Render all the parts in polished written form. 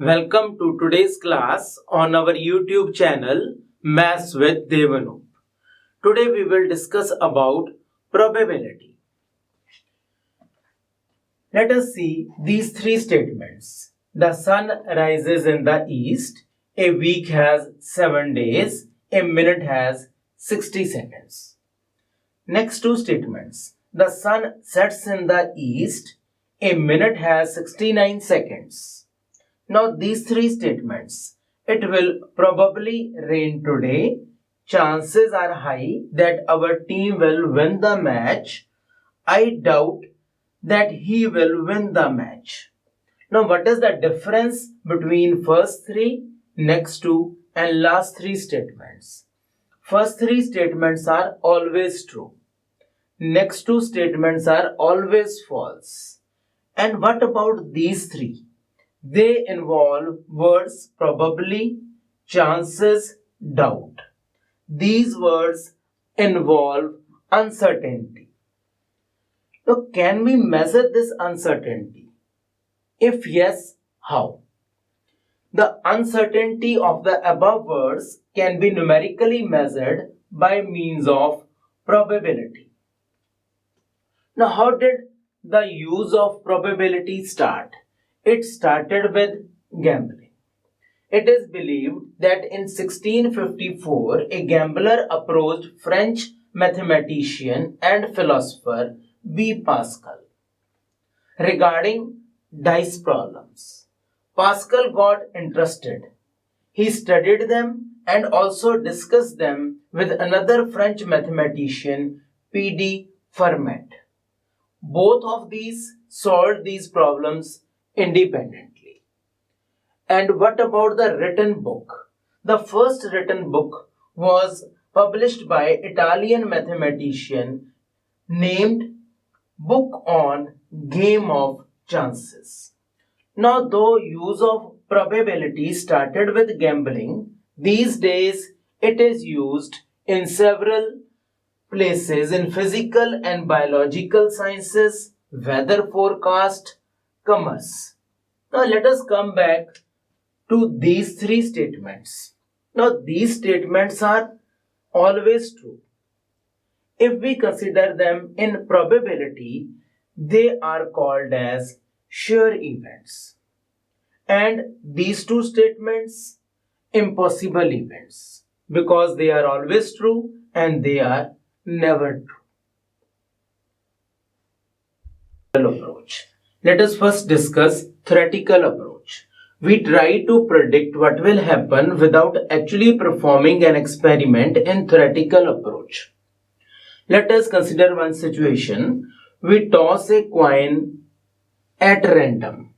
Welcome to today's class on our YouTube channel Maths with Devanu. Today we will discuss about probability. Let us see these three statements. The sun rises in the east. A week has 7 days. A minute has 60 seconds. Next two statements. The sun sets in the east. A minute has 69 seconds. Now these three statements. It will probably rain today. Chances are high that our team will win the match. I doubt that he will win the match. Now what is the difference between first three, next two and last three statements? First three statements are always true. Next two statements are always false. And what about these three? They involve words probably, chances, doubt. These words involve uncertainty. Now, can we measure this uncertainty? If yes, how? The uncertainty of the above words can be numerically measured by means of probability. Now, how did the use of probability start? It started with gambling. It is believed that in 1654, a gambler approached French mathematician and philosopher B. Pascal regarding dice problems. Pascal got interested. He studied them and also discussed them with another French mathematician, P.D. Fermat. Both of these solved these problems independently. And what about the written book? The first written book was published by Italian mathematician named Book on Game of Chances. Now, though use of probability started with gambling, these days it is used in several places in physical and biological sciences, weather forecast, commerce. Now let us come back to these three statements. Now these statements are always true. If we consider them in probability, they are called as sure events. And these two statements, impossible events, because they are always true and they are never true. Approach. Let us first discuss theoretical approach. We try to predict what will happen without actually performing an experiment in theoretical approach. Let us consider one situation. We toss a coin at random.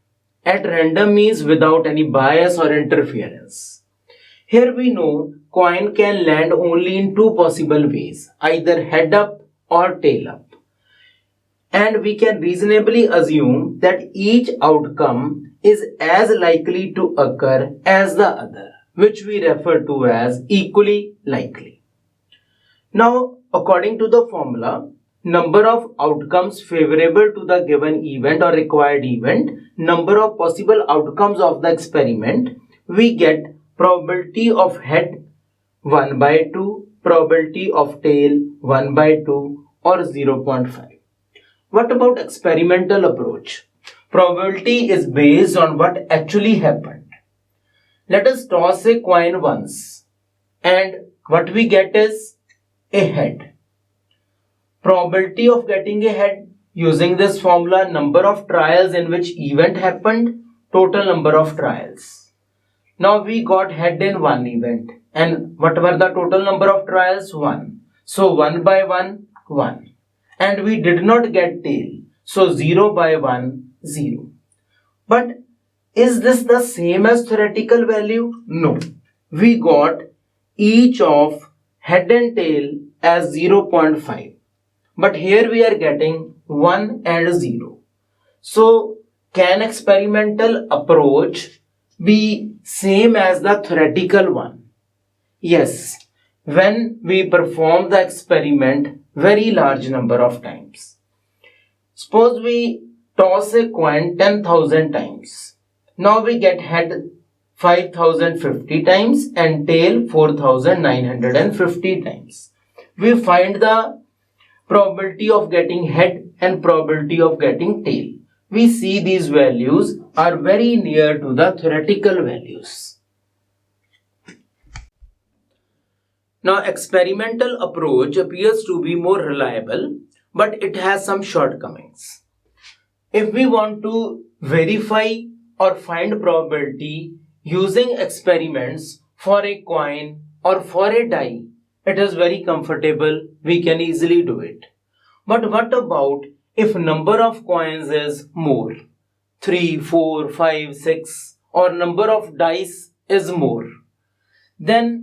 At random means without any bias or interference. Here we know coin can land only in two possible ways, either head up or tail up. And we can reasonably assume that each outcome is as likely to occur as the other, which we refer to as equally likely. Now, according to the formula, number of outcomes favorable to the given event or required event, number of possible outcomes of the experiment, we get probability of head 1 by 2, probability of tail 1 by 2 or 0.5. What about experimental approach? Probability is based on what actually happened. Let us toss a coin once and what we get is a head. Probability of getting a head using this formula, number of trials in which event happened, total number of trials. Now we got head in one event and what were the total number of trials? 1. So 1 by 1, 1. And we did not get tail. So 0 by 1, 0. But is this the same as theoretical value? No. We got each of head and tail as 0.5. But here we are getting 1 and 0. So can experimental approach be same as the theoretical one? Yes. When we perform the experiment very large number of times. Suppose we toss a coin 10,000 times Now we get head 5050 times and tail 4950 times. We find the probability of getting head and probability of getting tail. We see these values are very near to the theoretical values. Now, experimental approach appears to be more reliable, but it has some shortcomings. If we want to verify or find probability using experiments for a coin or for a die, it is very comfortable, we can easily do it. But what about if number of coins is more, 3, 4, 5, 6, or number of dice is more? Then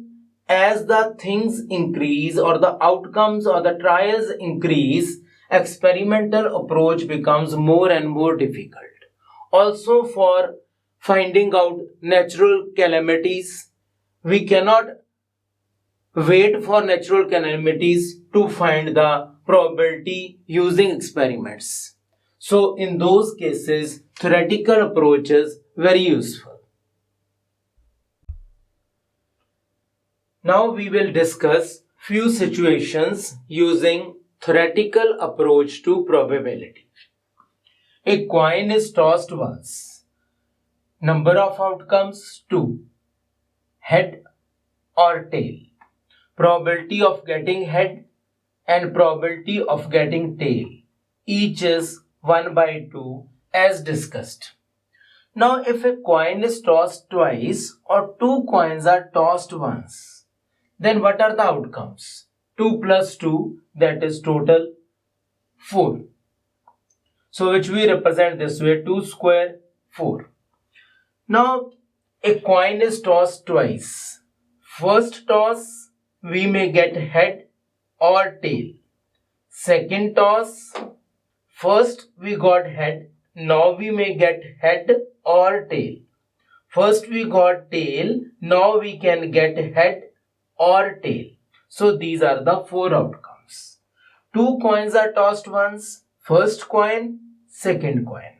as the things increase or the outcomes or the trials increase, experimental approach becomes more and more difficult. Also, for finding out natural calamities, we cannot wait for natural calamities to find the probability using experiments. So in those cases, theoretical approach is very useful. Now we will discuss few situations using theoretical approach to probability. A coin is tossed once. Number of outcomes 2. Head or tail. Probability of getting head and probability of getting tail. Each is 1/2 as discussed. Now if a coin is tossed twice or 2 coins are tossed once, then what are the outcomes? 2 plus 2, that is total 4. So which we represent this way, 2 square 4. Now a coin is tossed twice. First toss we may get head or tail. Second toss, first we got head, now we may get head or tail. First we got tail, now we can get head or tail. So these are the 4 outcomes. 2 coins are tossed once. First coin, second coin.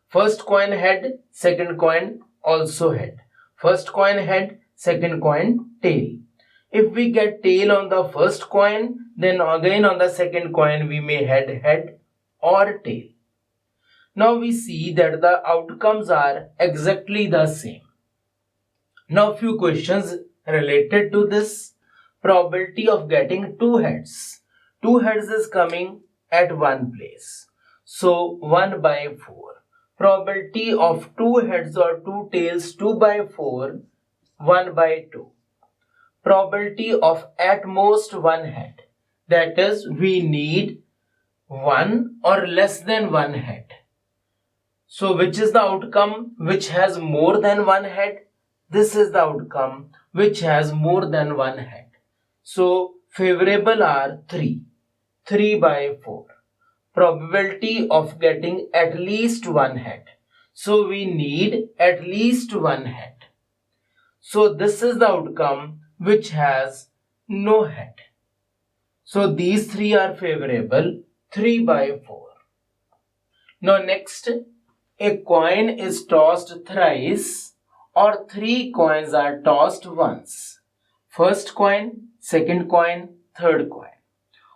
First coin head, second coin also head. First coin head, second coin tail. If we get tail on the first coin, then again on the second coin we may head or tail. Now we see that the outcomes are exactly the same. Now few questions related to this. Probability of getting 2 heads. 2 heads is coming at one place. So 1/4. Probability of 2 heads or 2 tails 2/4, 1/2. Probability of at most 1 head. That is, we need 1 or less than 1 head. So which is the outcome which has more than 1 head? This is the outcome which has more than 1 head. So favorable are 3. 3/4. Probability of getting at least 1 head. So we need at least 1 head. So this is the outcome which has no head. So these 3 are favorable, 3/4. Now next, a coin is tossed thrice or 3 coins are tossed once. First coin, second coin, third coin.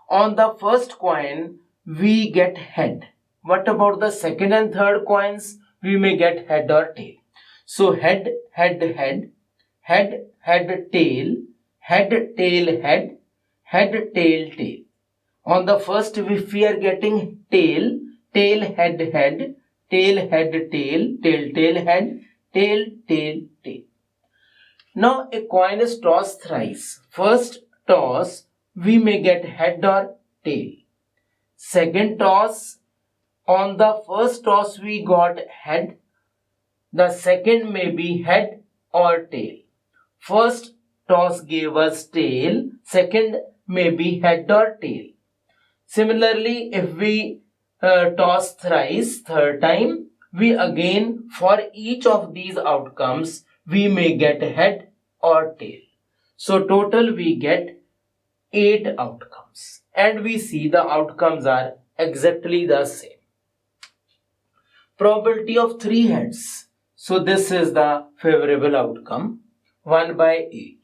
On the first coin, we get head. What about the second and third coins? We may get head or tail. So head, head, head, head, head, tail, head, tail, head, head, tail, tail. On the first, if we are getting tail, tail, head, head, tail, head, tail, tail, tail, head, tail, tail, tail. Now a coin is tossed thrice. First toss, we may get head or tail. Second toss, on the first toss we got head. The second may be head or tail. First toss gave us tail, second may be head or tail. Similarly, if we toss thrice, third time, we again, for each of these outcomes, we may get head or tail. So total we get 8 outcomes. And we see the outcomes are exactly the same. Probability of 3 heads. So this is the favorable outcome, 1 by 8.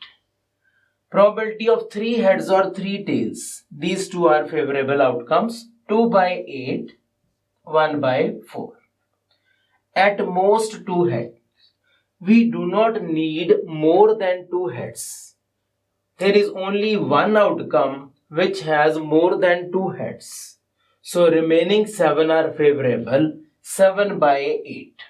Probability of 3 heads or 3 tails. These two are favorable outcomes, 2 by 8, 1 by 4. At most 2 heads. We do not need more than 2 heads. There is only one outcome which has more than 2 heads. So remaining 7 are favorable, 7 by 8.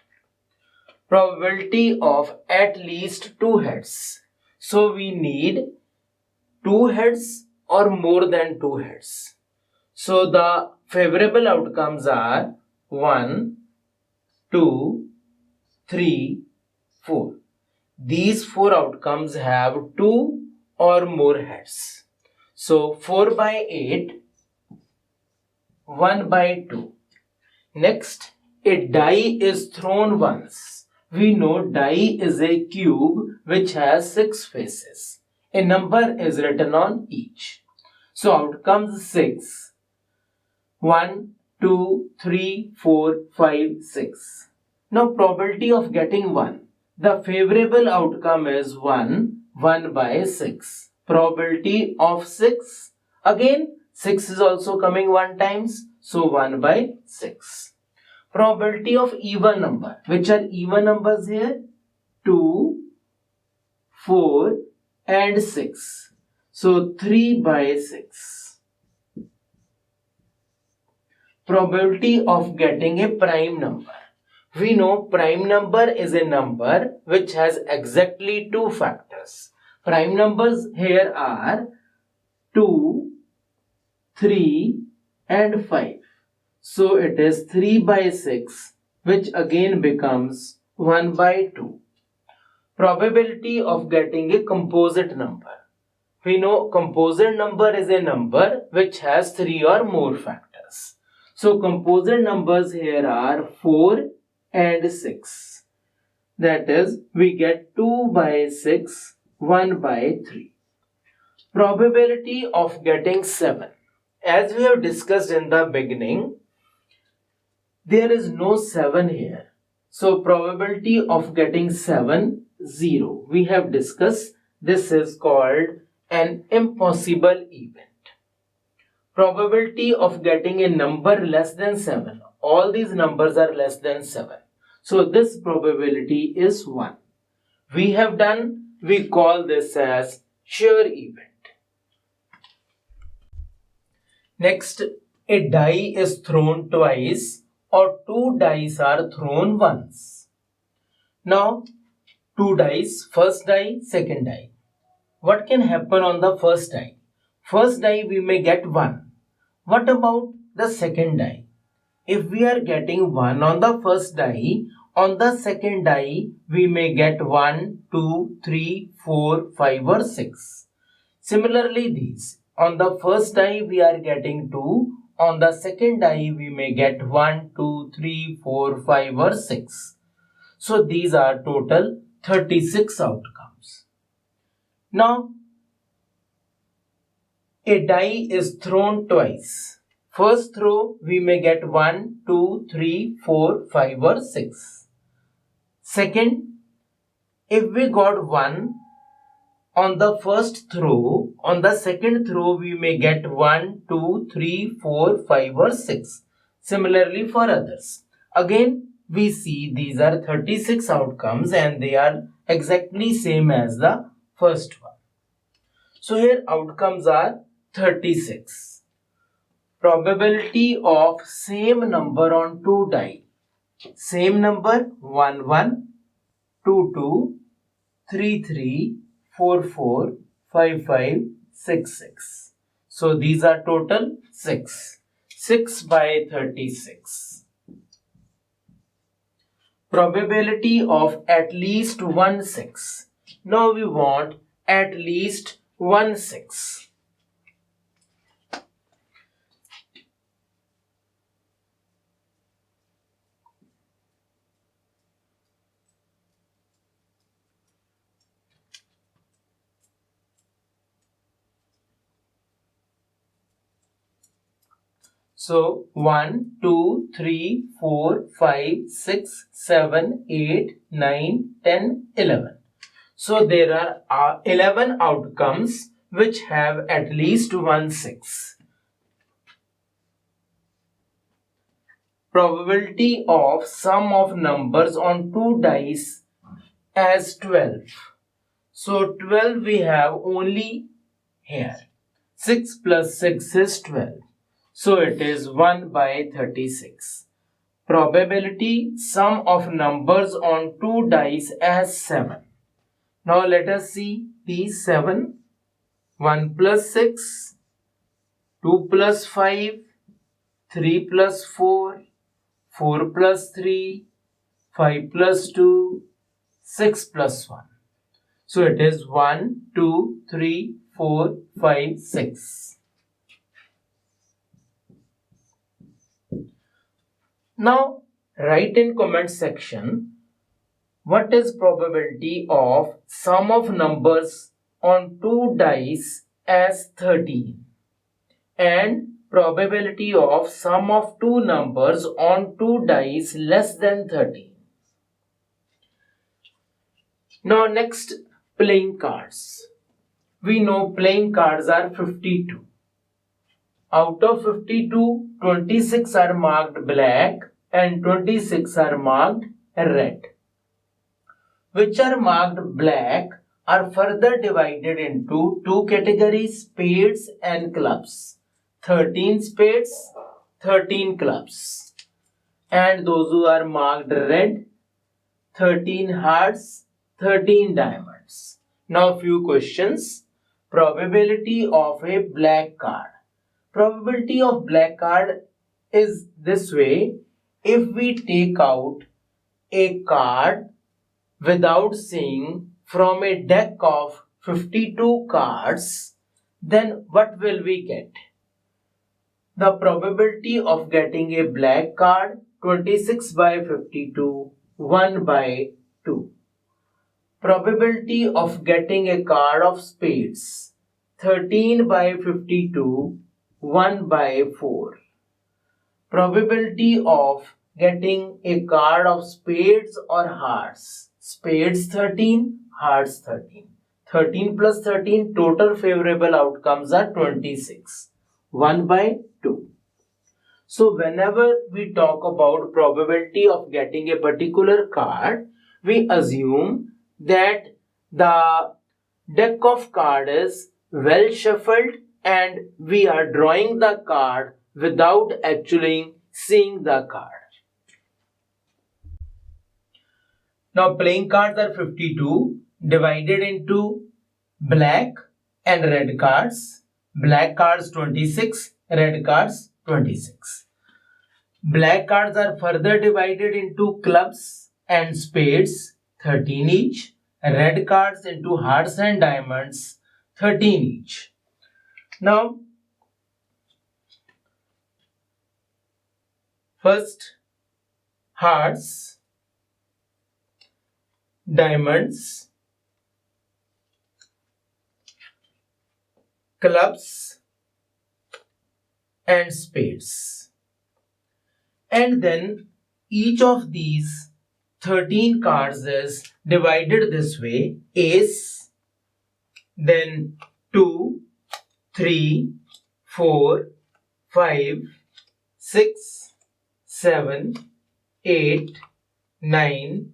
Probability of at least 2 heads. So we need 2 heads or more than 2 heads. So the favorable outcomes are 1, 2, 3, 4. These 4 outcomes have 2 or more heads. So 4 by 8, 1 by 2. Next, a die is thrown once. We know die is a cube which has 6 faces. A number is written on each. So outcomes 6. 1, 2, 3, 4, 5, 6. Now probability of getting 1. The favorable outcome is 1, 1 by 6. Probability of 6. Again 6 is also coming 1 times. So 1 by 6. Probability of even number. Which are even numbers here? 2, 4 and 6. So 3 by 6. Probability of getting a prime number. We know prime number is a number which has exactly 2 factors. Prime numbers here are 2, 3 and 5. So it is 3 by 6, which again becomes 1 by 2. Probability of getting a composite number. We know composite number is a number which has 3 or more factors. So composite numbers here are 4 and 6. That is, we get 2 by 6, 1 by 3. Probability of getting 7. As we have discussed in the beginning, there is no 7 here. So probability of getting 7, 0. We have discussed this is called an impossible event. Probability of getting a number less than 7. All these numbers are less than 7. So this probability is 1. We call this as sure event. Next, a die is thrown twice or 2 dice are thrown once. Now, 2 dice, first die, second die. What can happen on the first die? First die we may get 1. What about the second die? If we are getting 1 on the first die, on the second die we may get 1, 2, 3, 4, 5 or 6. Similarly these. On the first die we are getting 2. On the second die we may get 1, 2, 3, 4, 5 or 6. So these are total 36 outcomes. Now a die is thrown twice. First throw we may get 1, 2, 3, 4, 5 or 6. Second, if we got 1 on the first throw, on the second throw we may get 1, 2, 3, 4, 5 or 6. Similarly for others. Again we see these are 36 outcomes and they are exactly same as the first one. So here outcomes are 36. Probability of same number on 2 die. Same number 1, 1, 2, 2, 3, 3, 4, 4, 5, 5, 6, 6. So these are total 6. 6 by 36. Probability of at least 1 6. Now we want at least 1 6. So 1, 2, 3, 4, 5, 6, 7, 8, 9, 10, 11. So there are 11 outcomes which have at least one 6. Probability of sum of numbers on two dice as 12. So 12 we have only here. 6 plus 6 is 12. So it is 1 by 36. Probability sum of numbers on two dice as 7. Now let us see these 7. 1 plus 6, 2 plus 5, 3 plus 4, 4 plus 3, 5 plus 2, 6 plus 1. So it is 1, 2, 3, 4, 5, 6. Now write in comment section what is probability of sum of numbers on two dice as 13 and probability of sum of two numbers on two dice less than 13. Now next, playing cards. We know playing cards are 52. Out of 52, 26 are marked black and 26 are marked red. Which are marked black are further divided into two categories, spades and clubs. 13 spades, 13 clubs. And those who are marked red, 13 hearts, 13 diamonds. Now few questions. Probability of a black card. Probability of black card is this way. If we take out a card without seeing from a deck of 52 cards, then what will we get? The probability of getting a black card, 26 by 52, 1 by 2. Probability of getting a card of spades, 13 by 52, 1 by 4. Probability of getting a card of spades or hearts, spades 13, hearts 13. 13 plus 13, total favorable outcomes are 26. 1 by 2. So whenever we talk about probability of getting a particular card, we assume that the deck of cards is well shuffled and we are drawing the card without actually seeing the card. Now playing cards are 52 divided into black and red cards. Black cards 26, red cards 26. Black cards are further divided into clubs and spades, 13 each. Red cards into hearts and diamonds, 13 each. Now, first, hearts, diamonds, clubs, and spades. And then each of these 13 cards is divided this way: ace, then 2, 3, 4, 5, 6, 7, 8, 9,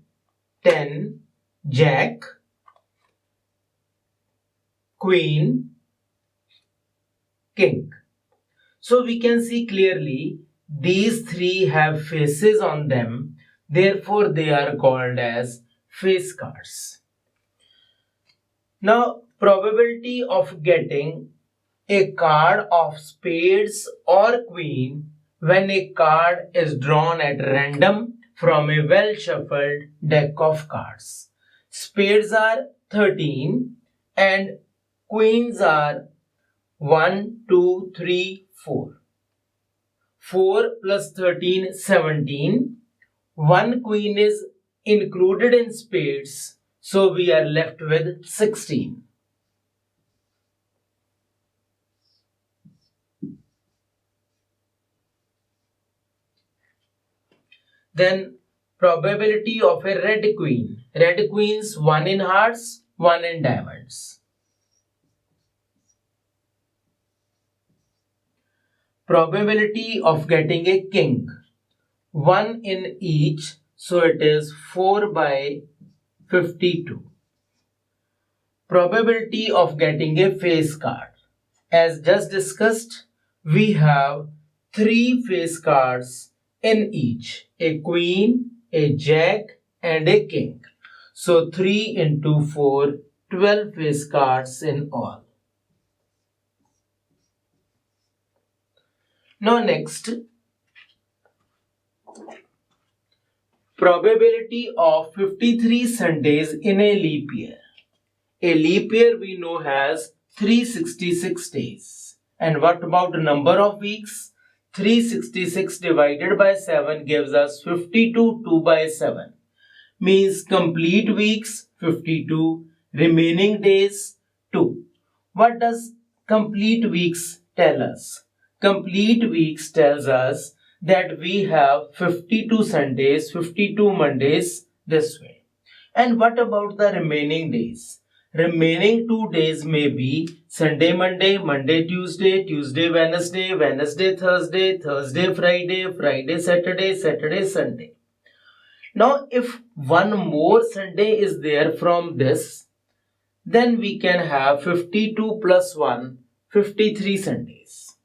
10, jack, queen, king. So we can see clearly these three have faces on them. Therefore, they are called as face cards. Now, probability of getting a card of spades or queen when a card is drawn at random from a well shuffled deck of cards. Spades are 13 and queens are 1, 2, 3, 4. 4 plus 13, 17. One queen is included in spades, so we are left with 16. Then probability of a red queen. Red queens, 1 in hearts, 1 in diamonds. Probability of getting a king. 1 in each, so it is 4 by 52. Probability of getting a face card. As just discussed, we have 3 face cards in each. A queen, a jack and a king. So 3 into 4, 12 face cards in all. Now next, probability of 53 Sundays in a leap year. A leap year we know has 366 days. And what about the number of weeks? 366 divided by 7 gives us 52, 2 by 7. Means complete weeks 52, remaining days 2. What does complete weeks tell us? Complete weeks tells us that we have 52 Sundays, 52 Mondays this way. And what about the remaining days? Remaining 2 days may be Sunday, Monday, Monday, Tuesday, Tuesday, Wednesday, Wednesday, Thursday, Thursday, Friday, Friday, Saturday, Saturday, Sunday. Now, if one more Sunday is there from this, then we can have 52 plus 1, 53 Sundays.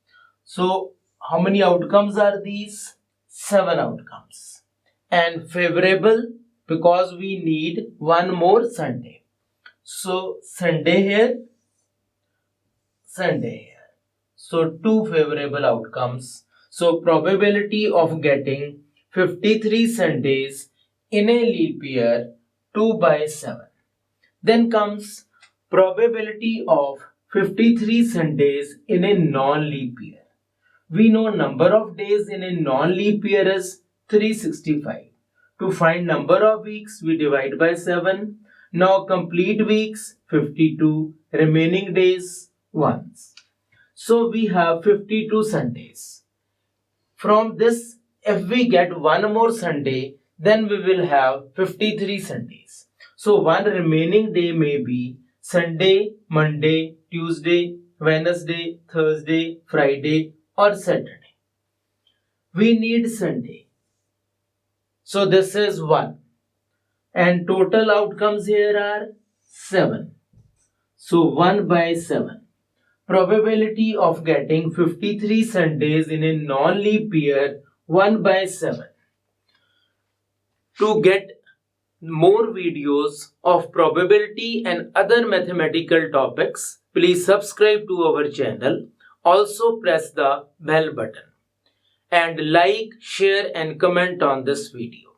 So, how many outcomes are these? 7 outcomes. And favorable because we need one more Sunday. So, Sunday here, Sunday here. So, 2 favorable outcomes. So, probability of getting 53 Sundays in a leap year, 2 by 7. Then comes probability of 53 Sundays in a non-leap year. We know number of days in a non-leap year is 365. To find number of weeks, we divide by 7. Now complete weeks, 52. Remaining days, 1. So we have 52 Sundays. From this, if we get one more Sunday, then we will have 53 Sundays. So one remaining day may be Sunday, Monday, Tuesday, Wednesday, Thursday, Friday or Saturday. We need Sunday. So this is 1. And total outcomes here are 7. So 1 by 7. Probability of getting 53 Sundays in a non-leap year, 1 by 7. To get more videos of probability and other mathematical topics, please subscribe to our channel. Also press the bell button. And like, share and comment on this video.